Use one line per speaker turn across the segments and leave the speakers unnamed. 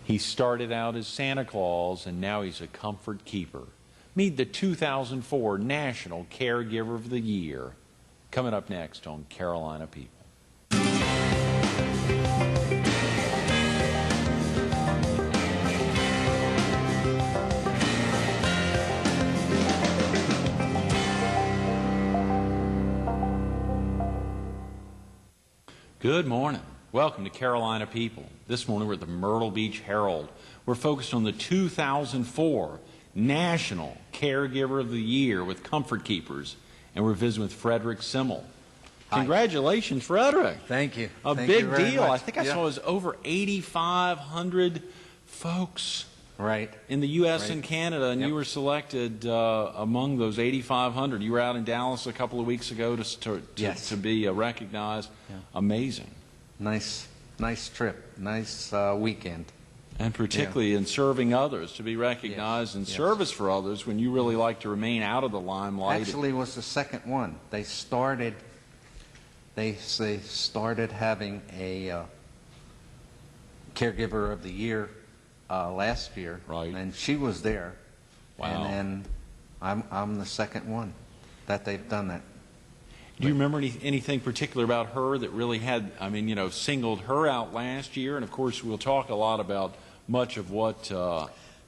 He started out as Santa Claus, and now he's a comfort keeper. Meet the 2004 National Caregiver of the Year. Coming up next on Carolina People. Good morning. Welcome to Carolina People. This morning we're at the Myrtle Beach Herald. We're focused on the 2004 National Caregiver of the Year with Comfort Keepers, and we're visiting with Frederick Simmel.
Hi.
Congratulations, Frederick.
Thank you.
A
Thank
big
you very
deal.
much.
I think I saw it was over 8,500 folks in the U.S. and Canada, and you were selected among those 8,500. You were out in Dallas a couple of weeks ago to be recognized. Yeah. Amazing.
Nice trip. Nice weekend.
And particularly in serving others, to be recognized in service for others when you really like to remain out of the limelight.
Actually, it was the second one. They started having a Caregiver of the Year last year, and she was there. Wow. And then I'm the second one that they've done that.
Do you remember anything particular about her that really had, singled her out last year? And of course, we'll talk a lot about much of what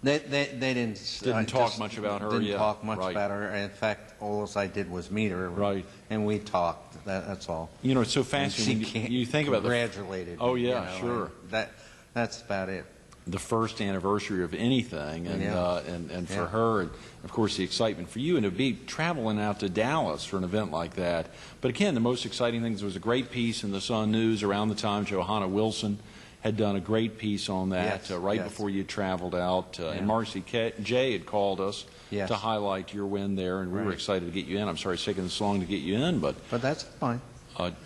they didn't
talk much about her.
Didn't talk much about her. In fact, all I did was meet her, and we talked. That's all.
You know, it's so fascinating when you think about
congratulated.
Oh yeah, sure.
That's about it.
The first anniversary of anything, and for her, and of course the excitement for you, and to be traveling out to Dallas for an event like that. But again, the most exciting thing was a great piece in the Sun News around the time Johanna Wilson had done a great piece on that before you traveled out, and Marcy J had called us to highlight your win there, and we were excited to get you in. I'm sorry it's taken this long to get you in, but
that's fine.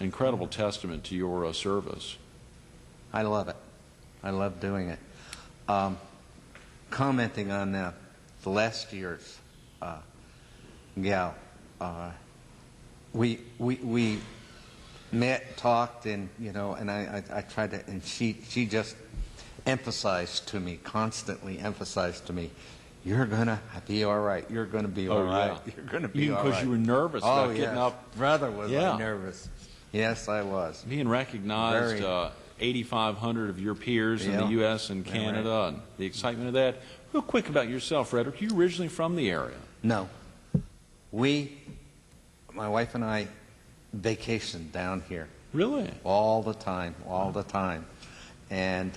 Incredible testament to your service.
I love it. I love doing it. Commenting on the last year's gal, we met, talked, and and I tried to, and she just emphasized to me, constantly emphasized to me, you're gonna be all right. You're gonna be all right. You're gonna be all right.
Because you were nervous about getting up.
Brother, was I nervous? Yes, I was.
Being recognized. 8,500 of your peers in the U.S. and Canada, and the excitement of that. Real quick about yourself, Frederick. You originally from the area?
No. My wife and I, vacationed down here.
Really?
All the time. And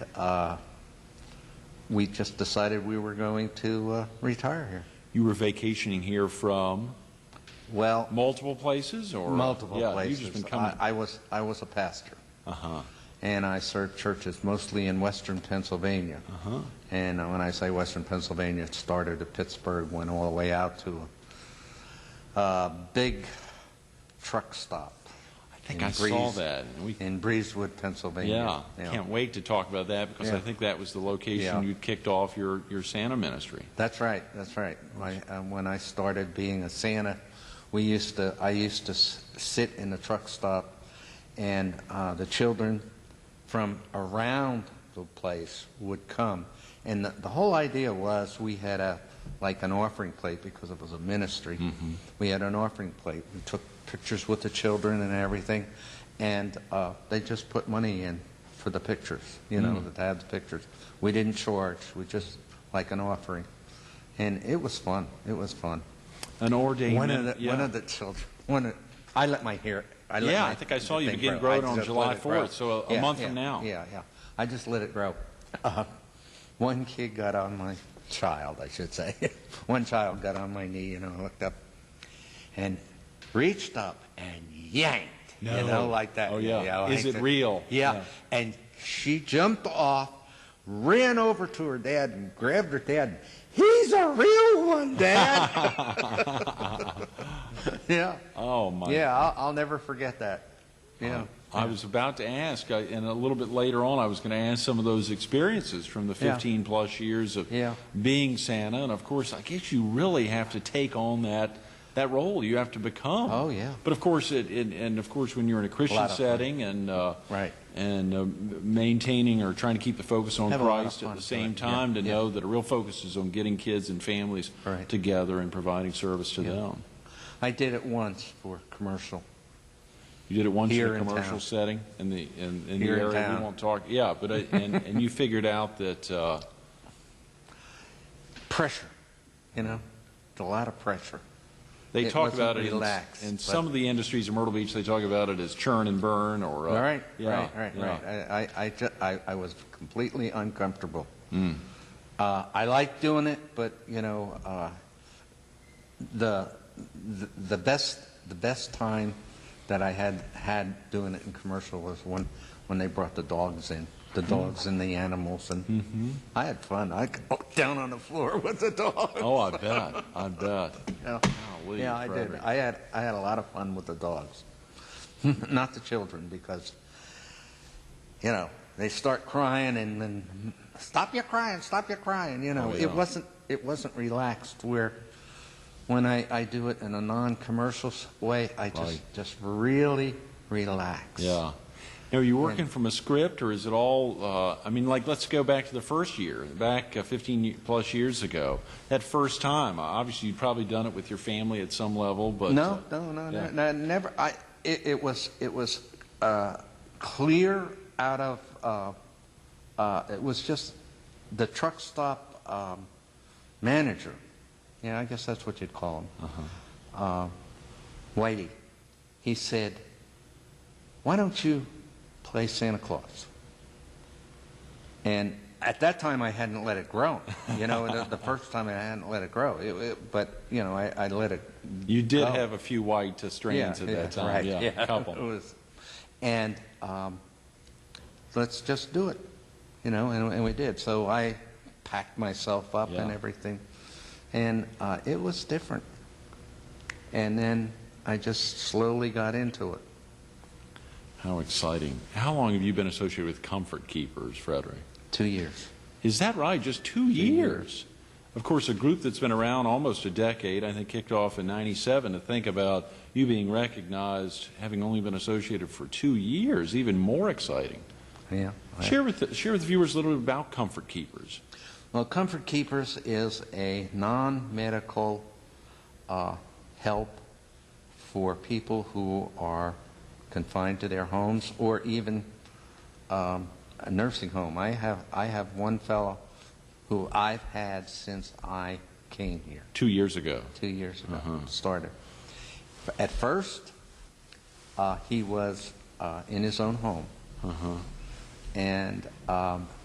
we just decided we were going to retire here.
You were vacationing here from?
Well,
multiple places, or
multiple places.
You've just been coming.
I was a pastor. And I served churches mostly in western Pennsylvania. And when I say western Pennsylvania, it started at Pittsburgh, went all the way out to a big truck stop.
I think I saw that.
In Breezewood, Pennsylvania.
Yeah. Can't wait to talk about that, because I think that was the location you kicked off your Santa ministry.
That's right. When I started being a Santa, I used to sit in the truck stop, and the children from around the place would come, and the whole idea was we had like an offering plate, because it was a ministry. We had an offering plate. We took pictures with the children and everything, and they just put money in for the pictures, to have the pictures. We didn't charge. We just like an offering, and it was fun.
An ordained
one of the children. I let my hair.
I think I saw you begin growing on July 4th, so a month from now.
Yeah. I just let it grow. One kid got on my child, I should say. One child got on my knee, looked up and reached up and yanked, like that.
Oh, yeah. Is it real?
Yeah. And she jumped off, ran over to her dad and grabbed her dad. He's a real one, Dad. Yeah.
Oh my.
Yeah, I'll never forget that. Yeah.
I was about to ask, and a little bit later on, I was going to ask some of those experiences from the 15 plus years of being Santa, and of course, I guess you really have to take on that that role you have to become.
Oh, yeah.
But of course, and of course, when you're in a Christian setting and
Right.
and maintaining or trying to keep the focus on
Have a lot of
Christ at
fun
the same
doing it.
time,
Yeah,
to know that a real focus is on getting kids and families
Right.
together and providing service to them.
I did it once for commercial.
You did it once
Here
in a
in
commercial
town.
setting in the
Here in
area.
town.
We won't talk. Yeah, but and you figured out that
Pressure, you know, it's a lot of pressure.
they
It
talk
wasn't
about it
relaxed,
in
but-
some of the industries in Myrtle Beach. They talk about it as churn and burn, or
Right,
yeah,
right.
yeah.
I was completely uncomfortable.
Mm.
I like doing it, but you know, the best time that I had doing it in commercial was when they brought the dogs in. The dogs and the animals, and I had fun. I could go down on the floor with the dogs.
Oh, I bet. I bet.
Yeah,
Golly,
yeah, I did.
Frederick.
I had a lot of fun with the dogs, not the children, because you know they start crying and then stop your crying. You know,
Oh, yeah.
it wasn't relaxed. Where when I do it in a non-commercial way, I
Right.
just really relax.
Yeah. Now, are you working from a script, or is it all, I mean, like, let's go back to the first year, back 15 plus years ago. That first time, obviously you'd probably done it with your family at some level, but...
No,
yeah.
no, never. It was clear out of. It was just the truck stop manager. Yeah, I guess that's what you'd call him. Whitey. He said, "Why don't you play Santa Claus?" And at that time, I hadn't let it grow. You know, the first time I hadn't let it grow. But you know, I let it.
You did
go.
have a few white strands at that time.
Right.
Yeah, a couple.
It was, and let's just do it, you know, and we did. So I packed myself up and
Yeah.
everything, and it was different. And then I just slowly got into it.
How exciting. How long have you been associated with Comfort Keepers, Frederick?
2 years.
Is that right? Just 2 years? Of course, a group that's been around almost a decade, I think kicked off in '97, to think about you being recognized, having only been associated for 2 years, even more exciting.
Yeah.
Share with the viewers a little bit about Comfort Keepers.
Well, Comfort Keepers is a non-medical help for people who are confined to their homes, or even a nursing home. I have one fellow who I've had since I came here
2 years ago.
2 years ago.
Uh-huh.
Started. At first, he was in his own home,
Uh-huh.
and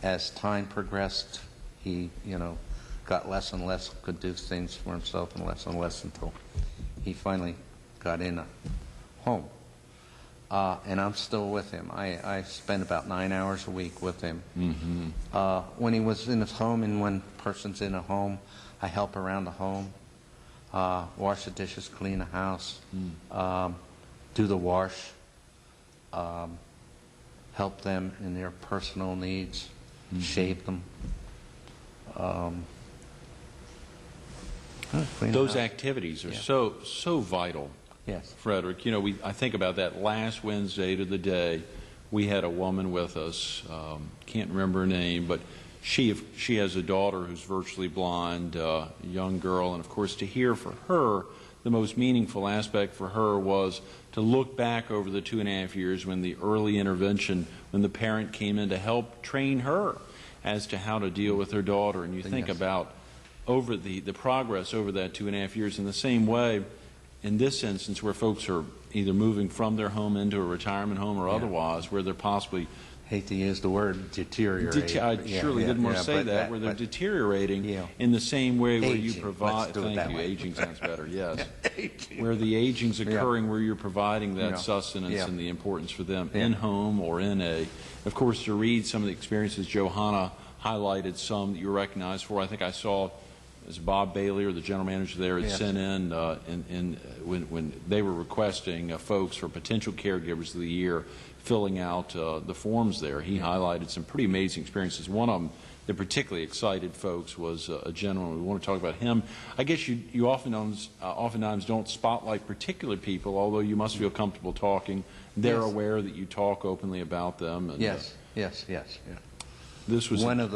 as time progressed, he, you know, got less and less, could do things for himself, and less until he finally got in a home. And I'm still with him. I spend about 9 hours a week with him.
Mm-hmm.
When he was in his home, and when a person's in a home, I help around the home, wash the dishes, clean the house, do the wash, help them in their personal needs, shave them. Clean the
Those
house.
activities are
Yeah.
so vital,
Yes.
Frederick. You know, I think about that last Wednesday to the day. We had a woman with us, can't remember her name, but she has a daughter who's virtually blind, a young girl, and of course to hear for her, the most meaningful aspect for her was to look back over the 2.5 years when the early intervention, when the parent came in to help train her as to how to deal with her daughter. And you think
Yes.
about over the progress over that 2.5 years in the same way, in this instance where folks are either moving from their home into a retirement home or otherwise, where they're possibly
Hate to use the word deteriorate.
I surely didn't want to say
but
that, where they're
but
deteriorating
Yeah.
in the same way where you
Aging.
provide.
Let's do it
Thank
that
you.
way.
Aging sounds better. Yes.
Aging.
Where the aging's occurring, where you're providing that
Yeah.
sustenance
Yeah.
and the importance for them
Yeah.
in home or in a. Of course, to read some of the experiences, Johanna highlighted some that you recognized for. I think I saw. As Bob Bailey, or the general manager there, had
Yes.
sent in when they were requesting folks for potential caregivers of the year, filling out the forms there. He highlighted some pretty amazing experiences. One of them that particularly excited folks was a gentleman. We want to talk about him. I guess you oftentimes don't spotlight particular people, although you must feel comfortable talking. They're
Yes.
aware that you talk openly about them. And,
Yes. Yeah.
This was
one of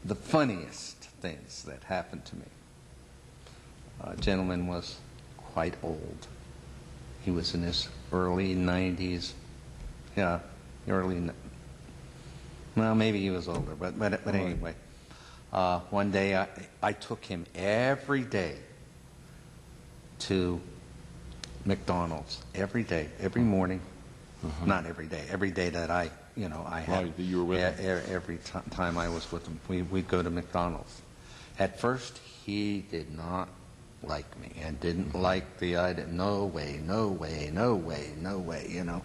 the funniest things that happened to me. A gentleman was quite old. He was in his early 90s. Yeah, well, maybe he was older, but anyway. One day I took him every day to McDonald's. Every day, every morning. Not every day that I had.
Right, that you were with him.
Every time I was with him, we'd go to McDonald's. At first, he did not like me and didn't like the idea. No way, you know.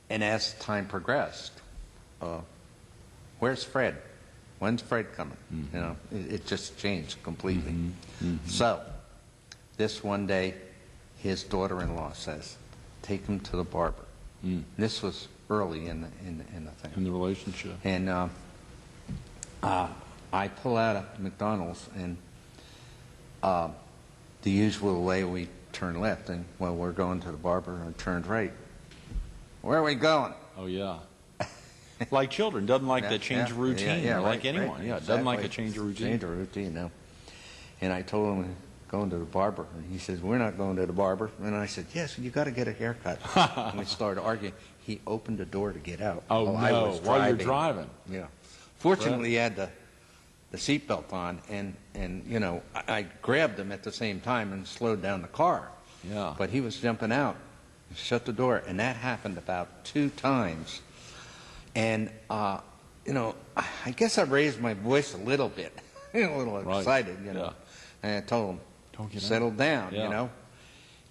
And as time progressed, where's Fred? When's Fred coming? You know, it just changed completely. So, this one day, his daughter-in-law says, "Take him to the barber." This was early in the thing.
In the relationship.
And I pull out of McDonald's, and the usual way we turn left, and well, we're going to the barber, and turned right. Where are we going?
Oh, yeah. Like children, doesn't like that change of routine.
Yeah,
like
right,
anyone.
right,
Yeah,
exactly.
doesn't like a change of routine.
Change of routine, no. And I told him, going to the barber. And he says, "We're not going to the barber." And I said, "Yes, you got to get a haircut." And we started arguing. He opened the door to get out.
Oh,
while I
no,
was
while you're driving.
Yeah. Fortunately, he had the seatbelt on, and you know, I grabbed him at the same time and slowed down the car.
Yeah.
But he was jumping out. Shut the door, and that happened about 2 times. And you know, I guess I raised my voice a little bit, a little excited, you know.
Yeah.
And I told him,
Don't get
"Settle down,"
Yeah.
you know.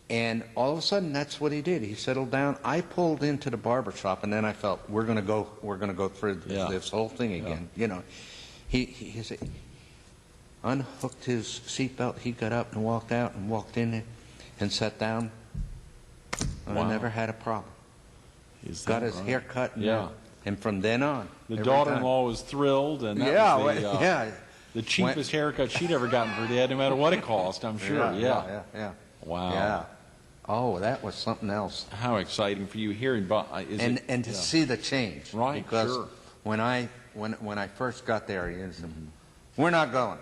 And all of a sudden, that's what he did. He settled down. I pulled into the barber shop, and then I felt we're going to go through this whole thing again. You know, he said, unhooked his seatbelt. He got up and walked out and walked in there and sat down. And
Wow.
I never had a problem.
Is
Got
that
his
right?
hair cut.
Yeah.
And from then on,
The
every
daughter-in-law was thrilled, and that
time.
was the,
Yeah.
the cheapest haircut she'd ever gotten for Dad, no matter what it cost, I'm sure.
Yeah.
Wow.
Yeah. Oh, that was something else.
How exciting for you hearing.
And to see the change,
Right,
Because
sure.
when I first got there, he said, "We're not going.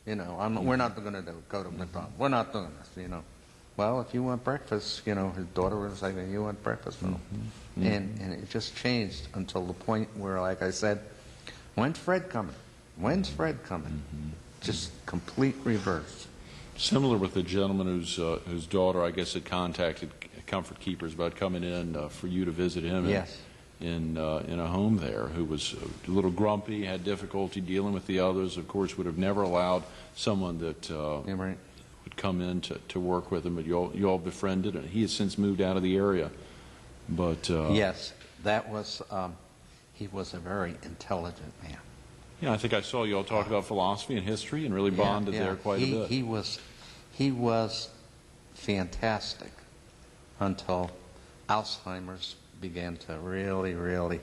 You know, we're not going to go to McDonald's. We're not doing this. You know. Well, if you want breakfast, you know, his daughter was like, "You want breakfast?" And it just changed until the point where, like I said, "When's Fred coming? When's Fred coming?" Just complete reverse.
Similar with the gentleman whose daughter, I guess, had contacted Comfort Keepers about coming in for you to visit him.
Yes.
In a home there, who was a little grumpy, had difficulty dealing with the others. Of course, would have never allowed someone that
Yeah, right.
would come in to work with him. But you all befriended, and he has since moved out of the area. But
Yes, that was. He was a very intelligent man.
yeah, I think I saw you all talk about philosophy and history, and really bonded there quite a bit.
He was fantastic until Alzheimer's began to really.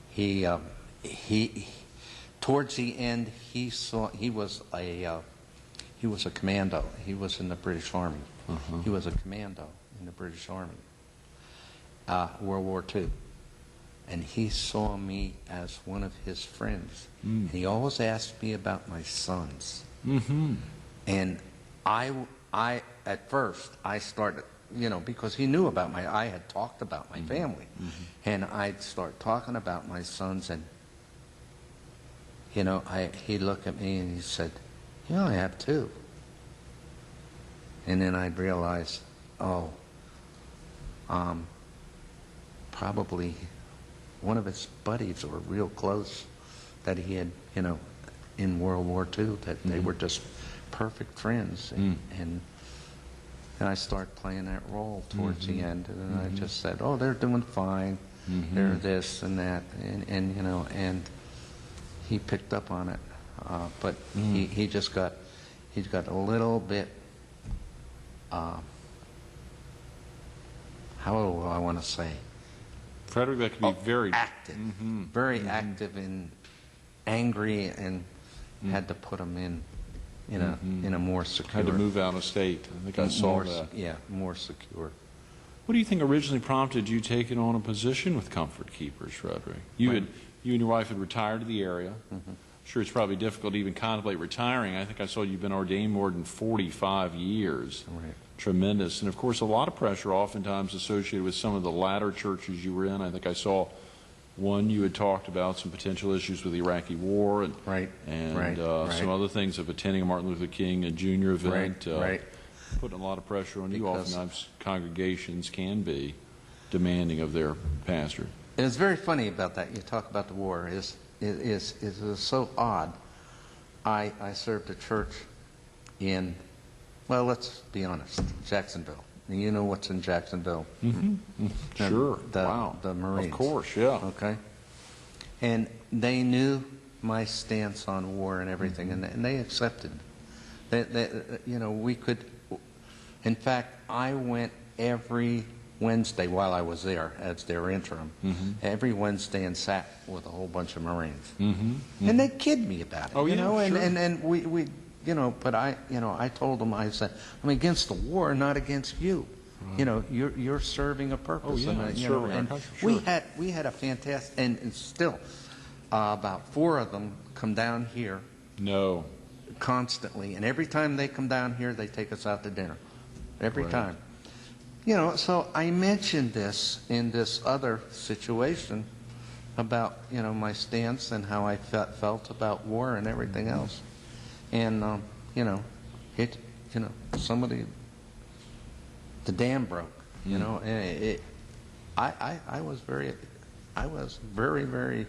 He towards the end he was a commando. He was in the British Army. He was a commando in the British Army. World War II. And he saw me as one of his friends. And he always asked me about my sons. And I at first, I started, you know, because he knew about I had talked about my family. And I'd start talking about my sons, and, you know, he'd look at me and he said, "You only have 2. And then I'd realize, probably one of his buddies were real close that he had, you know, in World War II, that they were just perfect friends. And I started playing that role towards the end, and I just said, "Oh, they're doing fine. They're this and that," and you know, and he picked up on it, but he's got a little bit. How do I want to say?
Frederick, that could be very
active, very active and angry, and had to put him in a more secure.
Had to move out of state. I think I saw that.
Yeah, more secure.
What do you think originally prompted you taking on a position with Comfort Keepers, Frederick? You and your wife had retired to the area. Sure, it's probably difficult to even contemplate retiring. I think I saw you've been ordained more than 45 years.
Right.
Tremendous. And of course, a lot of pressure oftentimes associated with some of the latter churches you were in. I think I saw one you had talked about some potential issues with the Iraqi war and some other things of attending a Martin Luther King Jr. event. Putting a lot of pressure on you. Oftentimes congregations can be demanding of their pastor.
And it's very funny about that. You talk about the war. It was so odd. I served a church in, well, let's be honest, Jacksonville. And you know what's in Jacksonville?
Sure.
The Marines.
Of course, yeah.
Okay. And they knew my stance on war and everything, and they accepted. We could. In fact, I went every Wednesday while I was there as their interim. Every Wednesday and sat with a whole bunch of Marines, and they kid me about it.
Oh,
you know,
sure.
and we. But I told them, I said, I'm against the war, not against you. Right. You're serving a purpose.
Oh, yeah,
and we had a fantastic, and still, about 4 of them come down here.
No.
Constantly, and every time they come down here, they take us out to dinner. Every time. So I mentioned this in this other situation about, my stance and how I felt about war and everything else. And, somebody, the dam broke, and I was very, very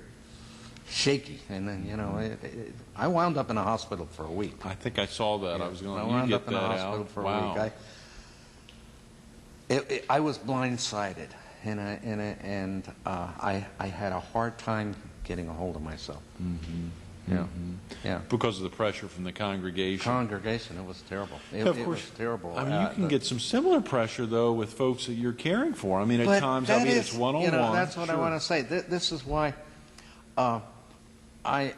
shaky. And then, I wound up in a hospital for a week.
I think I saw that. I was going to
wound
get
up in a
that
hospital
out.
for
Wow.
a week. I was blindsided, and I had a hard time getting a hold of myself. Yeah.
Because of the pressure from the congregation.
It was terrible. It was terrible.
I mean, you can get some similar pressure, though, with folks that you're caring for. I mean, at times, it's one-on-one.
That's what I want to say. This is why I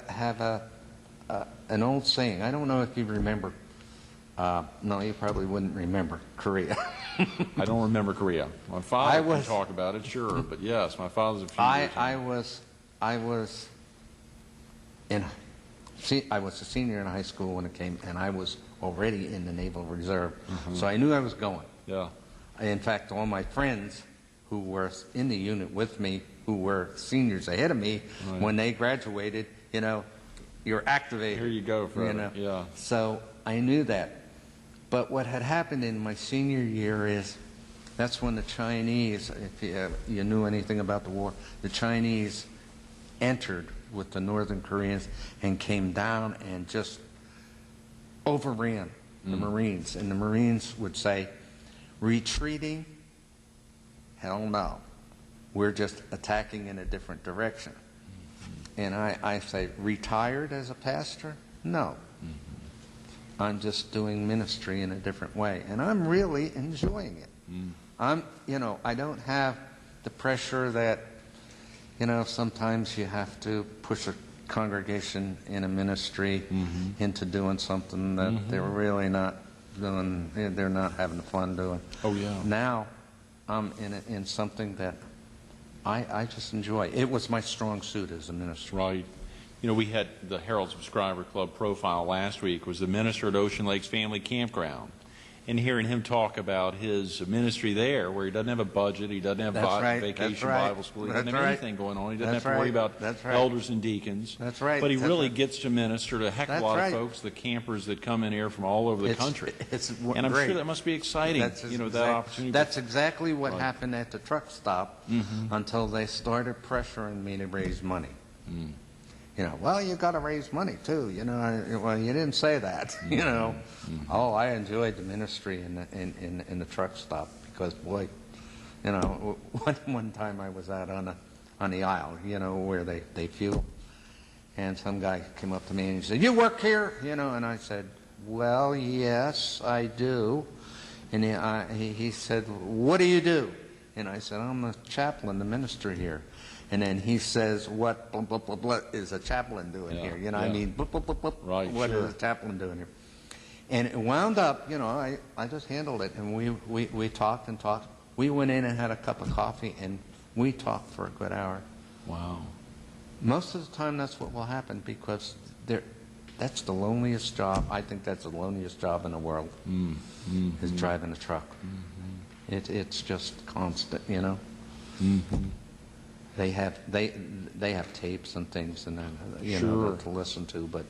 have an old saying. I don't know if you remember. No, you probably wouldn't remember Korea.
I don't remember Korea. My father can talk about it, sure, but yes, my father's a few years old.
I was a senior in high school when it came, and I was already in the Naval Reserve, so I knew I was going.
Yeah.
In fact, all my friends who were in the unit with me, who were seniors ahead of me, when they graduated, you're activated.
Here you go, Fred. Yeah.
So I knew that. But what had happened in my senior year is that's when the Chinese, if you knew anything about the war, the Chinese entered with the Northern Koreans and came down and just overran the Marines. And the Marines would say, retreating? Hell no. We're just attacking in a different direction. And I say, retired as a pastor? No. I'm just doing ministry in a different way. And I'm really enjoying it. I don't have the pressure that, sometimes you have to push a congregation in a ministry into doing something that they're really not doing, they're not having fun doing.
Oh, yeah.
Now, I'm in something that I just enjoy. It was my strong suit as a minister.
Right. We had the Herald Subscriber Club profile last week, was the minister at Ocean Lakes Family Campground. And hearing him talk about his ministry there, where he doesn't have a budget, he doesn't have vacation Bible school, he doesn't have anything going on, he doesn't have to worry about elders and deacons.
That's right.
But he really gets to minister to a heck of a lot of folks, the campers that come in here from all over the country. And I'm sure that must be exciting, that opportunity.
That's exactly what happened at the truck stop until they started pressuring me to raise money. Well, you got to raise money too. Well, you didn't say that. Oh, I enjoyed the ministry in the truck stop because, boy, one time I was out on the aisle, where they fuel, and some guy came up to me and he said, "You work here?" And I said, "Well, yes, I do." And he said, "What do you do?" And I said, I'm the chaplain, the minister here. And then he says, what blah, blah, blah, blah, is a chaplain doing here? You know, I mean, blah, blah, blah, blah,
Right,
what
sure.
is a chaplain doing here? And it wound up, you know, I just handled it, and we talked and talked. We went in and had a cup of coffee, and we talked for a good hour.
Wow.
Most of the time, that's what will happen, because that's the loneliest job. I think that's the loneliest job in the world, is driving a truck. It's just constant, you know. They have tapes and things and you know, to listen to, but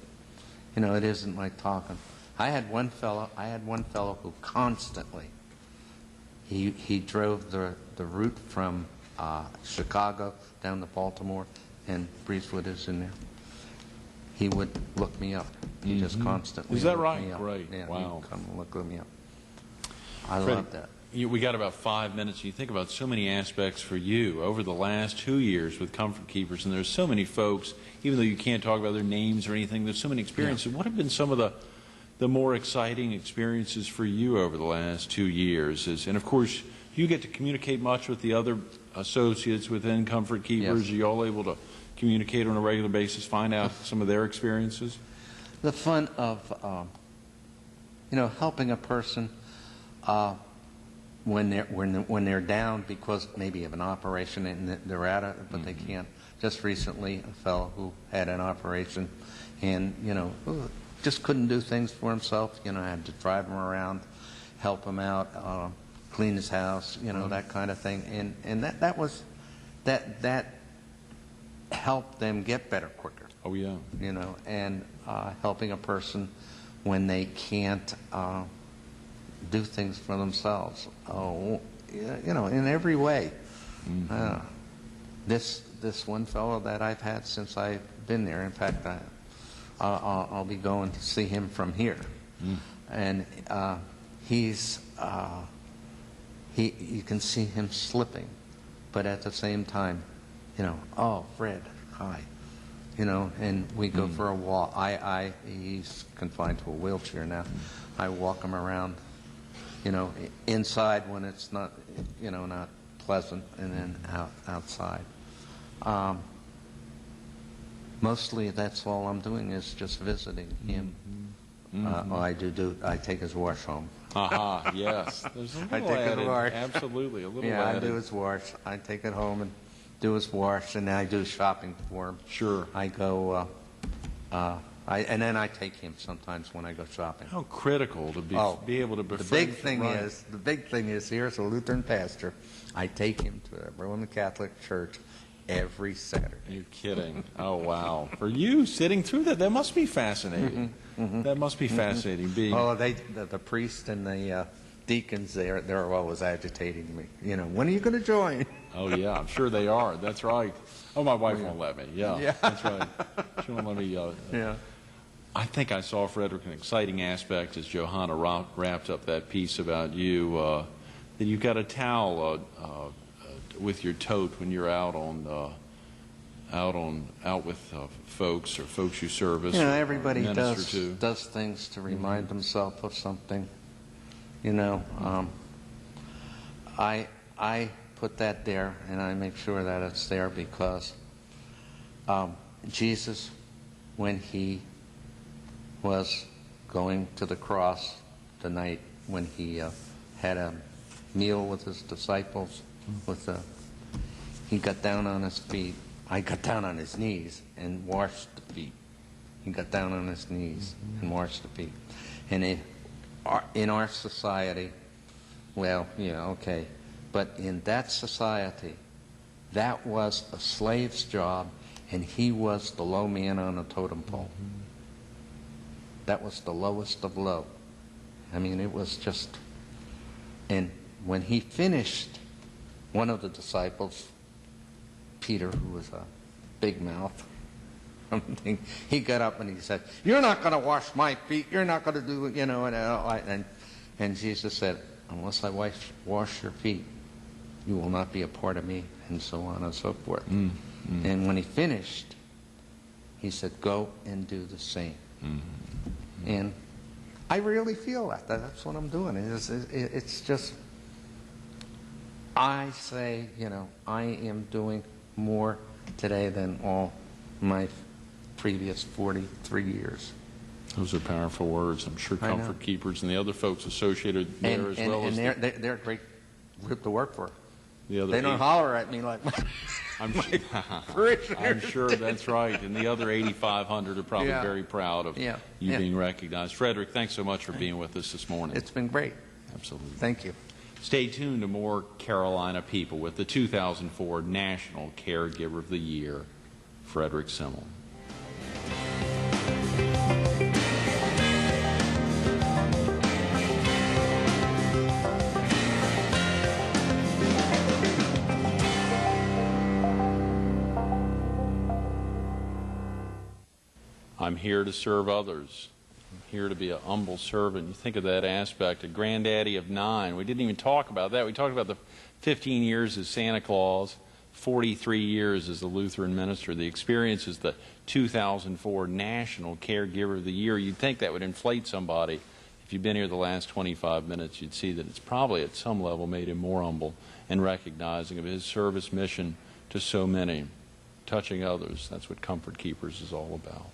you know, it isn't like talking. I had one fellow who constantly he drove the route from Chicago down to Baltimore, and Breezewood is in there. He would look me up. He just constantly.
Is that
looked
right?
me up.
Right.
Yeah,
Wow.
He'd come and look me up. I
Freddie,
love that.
We got about 5 minutes. You think about so many aspects for you over the last 2 years with Comfort Keepers, and there's so many folks, even though you can't talk about their names or anything, there's so many experiences. Yeah. What have been some of the more exciting experiences for you over the last 2 years? And of course, you get to communicate much with the other associates within Comfort Keepers.
Yes.
Are you all able to communicate on a regular basis, find out some of their experiences?
The fun of, you know, helping a person when they're down because maybe of an operation and they're at it, but they can't. Just recently, a fellow who had an operation and, you know, just couldn't do things for himself. You know, I had to drive him around, help him out, clean his house, you know, that kind of thing. And that helped them get better quicker.
Oh, yeah.
You know, and helping a person when they can't do things for themselves. Oh, you know, in every way. This one fellow that I've had since I've been there, in fact, I'll be going to see him from here. And he's, you can see him slipping, but at the same time, you know, oh, Fred, hi. You know, and we go for a walk. He's confined to a wheelchair now. I walk him around, you know, inside when it's not, you know, not pleasant, and then outside. Mostly that's all I'm doing is just visiting him. I take his wash home.
Aha, yes. There's a little added. Absolutely, a little added.
I do his wash. I take it home and do his wash, and then I do shopping for him.
Sure.
I go, and then I take him sometimes when I go shopping.
How critical to be able to befriend.
The big thing is, here's a Lutheran pastor. I take him to a Roman Catholic church every Saturday.
You're kidding. Oh, wow. For you, sitting through that must be fascinating. That must be fascinating.
The priest and the deacons, they're always agitating me. You know, when are you going to join?
Oh, yeah, I'm sure they are. That's right. Oh, my wife won't let me. Yeah, that's right. She won't let me.
Yeah.
I think I saw, Frederick, an exciting aspect as Johanna wrapped up that piece about you, that you've got a towel with your tote when you're out with folks or folks you service.
You know, everybody
does
things to remind themselves of something. You know, I put that there, and I make sure that it's there because Jesus, when he was going to the cross the night when he had a meal with his disciples, he got down on his feet. I got down on his knees and washed the feet. He got down on his knees and washed the feet. And in our society, well, yeah, okay, but in that society, that was a slave's job, and he was the low man on the totem pole. That was the lowest of low. I mean, it was just... And when he finished, one of the disciples, Peter, who was a big mouth, he got up and he said, "You're not going to wash my feet. You're not going to do it," you know. And Jesus said, "Unless I wash your feet, you will not be a part of me," and so on and so forth. And when he finished, he said, "Go and do the same." And I really feel that. That's what I'm doing. It's just, I say, I am doing more today than all my previous 43 years.
Those are powerful words. I'm sure Comfort Keepers and the other folks associated there as well.
And they're a great group to work for.
The other
they don't holler at me like
I'm sure that's right. And the other 8,500 are probably very proud of you being recognized. Frederick, thanks so much for being with us this morning.
It's been great.
Absolutely.
Thank you.
Stay tuned to more Carolina people with the 2004 National Caregiver of the Year, Frederick Simmel. I'm here to serve others. I'm here to be an humble servant. You think of that aspect, a granddaddy of 9. We didn't even talk about that. We talked about the 15 years as Santa Claus, 43 years as the Lutheran minister. The experience is the 2004 National Caregiver of the Year. You'd think that would inflate somebody. If you've been here the last 25 minutes, you'd see that it's probably at some level made him more humble and recognizing of his service mission to so many, touching others. That's what Comfort Keepers is all about.